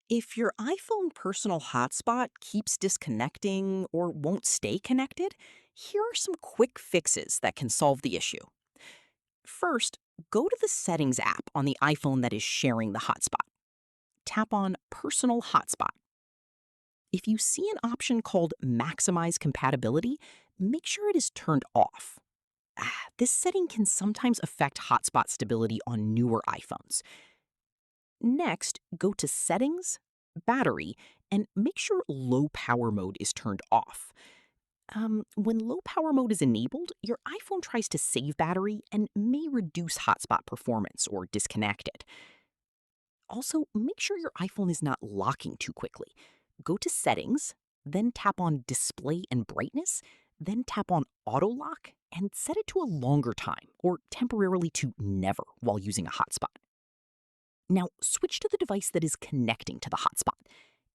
If your iPhone personal hotspot keeps disconnecting or won't stay connected, here are some quick fixes that can solve the issue. First, go to the Settings app on the iPhone that is sharing the hotspot. Tap on Personal Hotspot. If you see an option called Maximize Compatibility, make sure it is turned off. This setting can sometimes affect hotspot stability on newer iPhones. Next, go to Settings, Battery, and make sure low power mode is turned off. When low power mode is enabled, your iPhone tries to save battery and may reduce hotspot performance or disconnect it. Also, make sure your iPhone is not locking too quickly. Go to Settings, then tap on Display and Brightness, then tap on Auto Lock and set it to a longer time or temporarily to never while using a hotspot. Now, switch to the device that is connecting to the hotspot.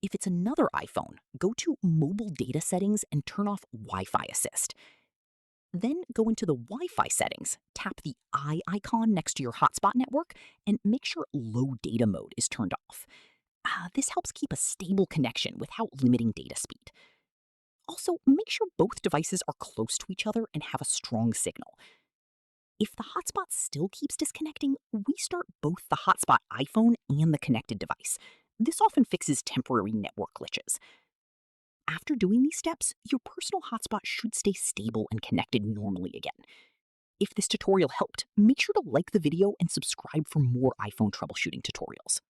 If it's another iPhone, go to Mobile Data Settings and turn off Wi-Fi Assist. Then go into the Wi-Fi settings, tap the eye icon next to your hotspot network, and make sure low data mode is turned off. This helps keep a stable connection without limiting data speed. Also, make sure both devices are close to each other and have a strong signal. If the hotspot still keeps disconnecting, restart both the hotspot iPhone and the connected device. This often fixes temporary network glitches. After doing these steps, your personal hotspot should stay stable and connected normally again. If this tutorial helped, make sure to like the video and subscribe for more iPhone troubleshooting tutorials.